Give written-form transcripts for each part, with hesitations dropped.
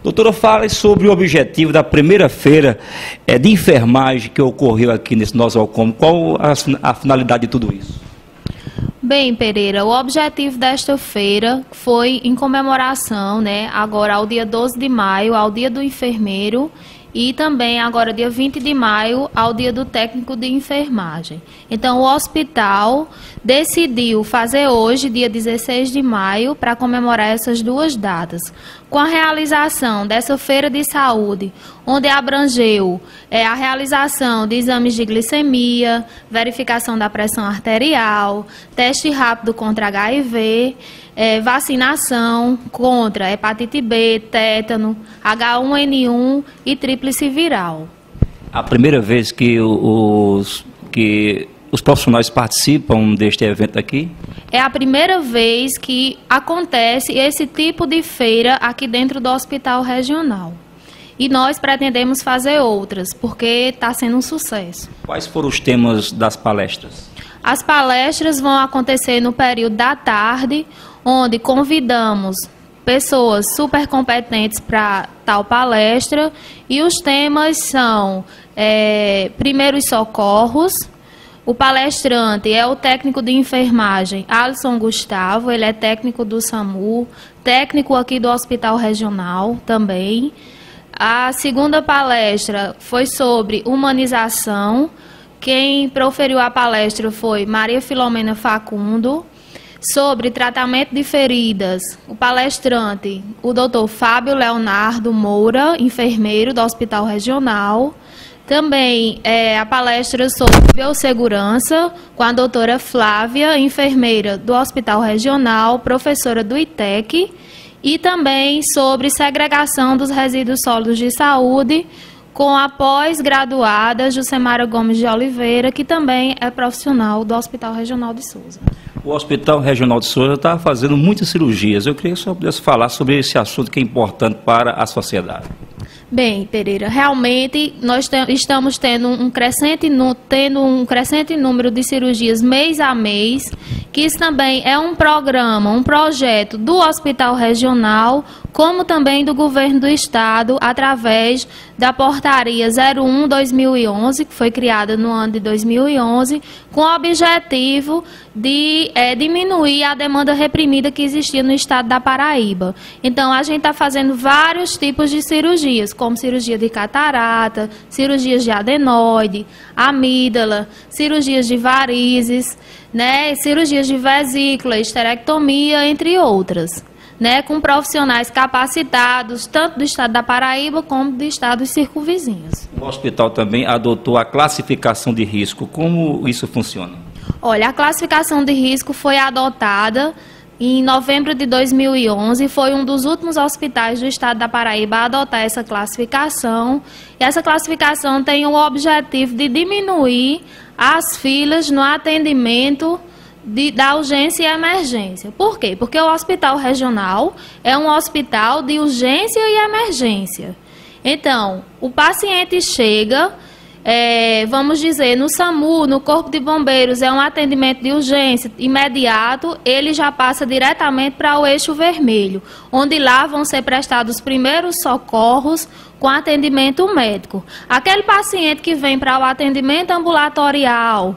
Doutora, fale sobre o objetivo da primeira feira de enfermagem que ocorreu aqui nesse nosocom. Qual a finalidade de tudo isso? Bem, Pereira, o objetivo desta feira foi em comemoração, agora ao dia 12 de maio, ao dia do enfermeiro, e também agora dia 20 de maio, ao dia do técnico de enfermagem. Então, o hospital decidiu fazer hoje, dia 16 de maio, para comemorar essas duas datas. Com a realização dessa feira de saúde, onde abrangeu a realização de exames de glicemia, verificação da pressão arterial, teste rápido contra HIV, vacinação contra hepatite B, tétano, H1N1 e tríplice viral. A primeira vez que os profissionais participam deste evento aqui? É a primeira vez que acontece esse tipo de feira aqui dentro do hospital regional. E nós pretendemos fazer outras, porque está sendo um sucesso. Quais foram os temas das palestras? As palestras vão acontecer no período da tarde, onde convidamos pessoas super competentes para tal palestra. E os temas são primeiros socorros. O palestrante é o técnico de enfermagem Alisson Gustavo, ele é técnico do SAMU, técnico aqui do Hospital Regional também. A segunda palestra foi sobre humanização. Quem proferiu a palestra foi Maria Filomena Facundo. Sobre tratamento de feridas, o palestrante, o Dr. Fábio Leonardo Moura, enfermeiro do Hospital Regional. Também a palestra sobre biossegurança, com a doutora Flávia, enfermeira do Hospital Regional, professora do ITEC. E também sobre segregação dos resíduos sólidos de saúde, com a pós-graduada Jucemara Gomes de Oliveira, que também é profissional do Hospital Regional de Souza. O Hospital Regional de Souza está fazendo muitas cirurgias. Eu queria que o senhor pudesse falar sobre esse assunto que é importante para a sociedade. Bem, Pereira, realmente nós estamos tendo um crescente número de cirurgias mês a mês, que isso também é um programa, um projeto do Hospital Regional, como também do Governo do Estado, através da Portaria 01/2011, que foi criada no ano de 2011, com o objetivo de diminuir a demanda reprimida que existia no estado da Paraíba. Então, a gente está fazendo vários tipos de cirurgias, como cirurgia de catarata, cirurgias de adenoide, amígdala, cirurgias de varizes, cirurgias de vesícula, esterectomia, entre outras. Com profissionais capacitados, tanto do estado da Paraíba como do estado dos circunvizinhos. O hospital também adotou a classificação de risco. Como isso funciona? Olha, a classificação de risco foi adotada em novembro de 2011, foi um dos últimos hospitais do estado da Paraíba a adotar essa classificação. E essa classificação tem o objetivo de diminuir as filas no atendimento da urgência e emergência. Por quê? Porque o hospital regional é um hospital de urgência e emergência. Então, o paciente chega, vamos dizer, no SAMU, no Corpo de Bombeiros, é um atendimento de urgência imediato, ele já passa diretamente para o eixo vermelho, onde lá vão ser prestados os primeiros socorros com atendimento médico. Aquele paciente que vem para o atendimento ambulatorial,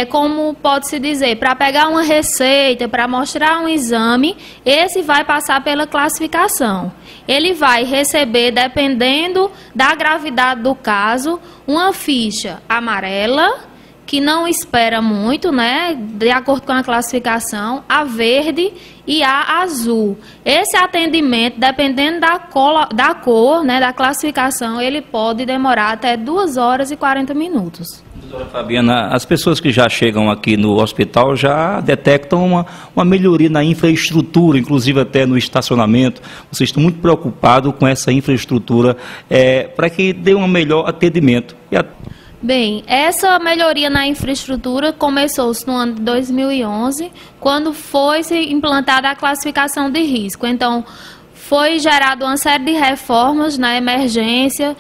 como pode-se dizer, para pegar uma receita, para mostrar um exame, esse vai passar pela classificação. Ele vai receber, dependendo da gravidade do caso, uma ficha amarela, que não espera muito, de acordo com a classificação, a verde e a azul. Esse atendimento, dependendo da cor, da classificação, ele pode demorar até 2 horas e 40 minutos. Doutora Fabiana, as pessoas que já chegam aqui no hospital já detectam uma melhoria na infraestrutura, inclusive até no estacionamento. Vocês estão muito preocupados com essa infraestrutura para que dê um melhor atendimento. Bem, essa melhoria na infraestrutura começou-se no ano de 2011, quando foi-se implantada a classificação de risco. Então, foi gerada uma série de reformas na emergência,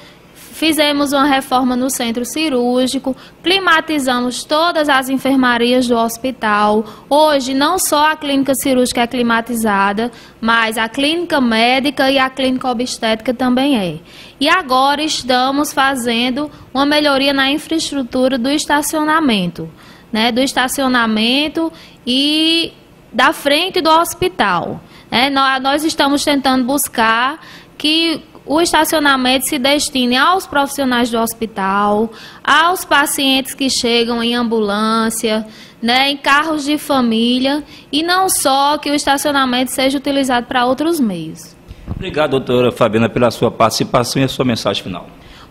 Fizemos uma reforma no centro cirúrgico, climatizamos todas as enfermarias do hospital. Hoje, não só a clínica cirúrgica é climatizada, mas a clínica médica e a clínica obstétrica também é. E agora estamos fazendo uma melhoria na infraestrutura do estacionamento, né? Do estacionamento e da frente do hospital. Nós estamos tentando buscar que o estacionamento se destine aos profissionais do hospital, aos pacientes que chegam em ambulância, né, em carros de família, e não só que o estacionamento seja utilizado para outros meios. Obrigado, doutora Fabiana, pela sua participação e a sua mensagem final.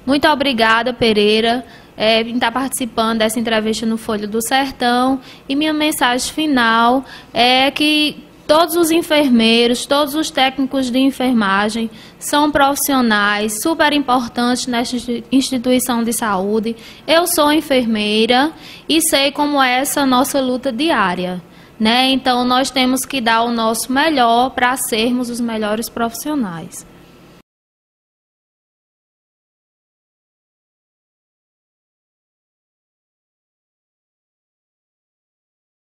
Muito obrigada, Pereira, por estar participando dessa entrevista no Folha do Sertão. E minha mensagem final é que todos os enfermeiros, todos os técnicos de enfermagem são profissionais super importantes nesta instituição de saúde. Eu sou enfermeira e sei como é essa nossa luta diária, né? Então, nós temos que dar o nosso melhor para sermos os melhores profissionais.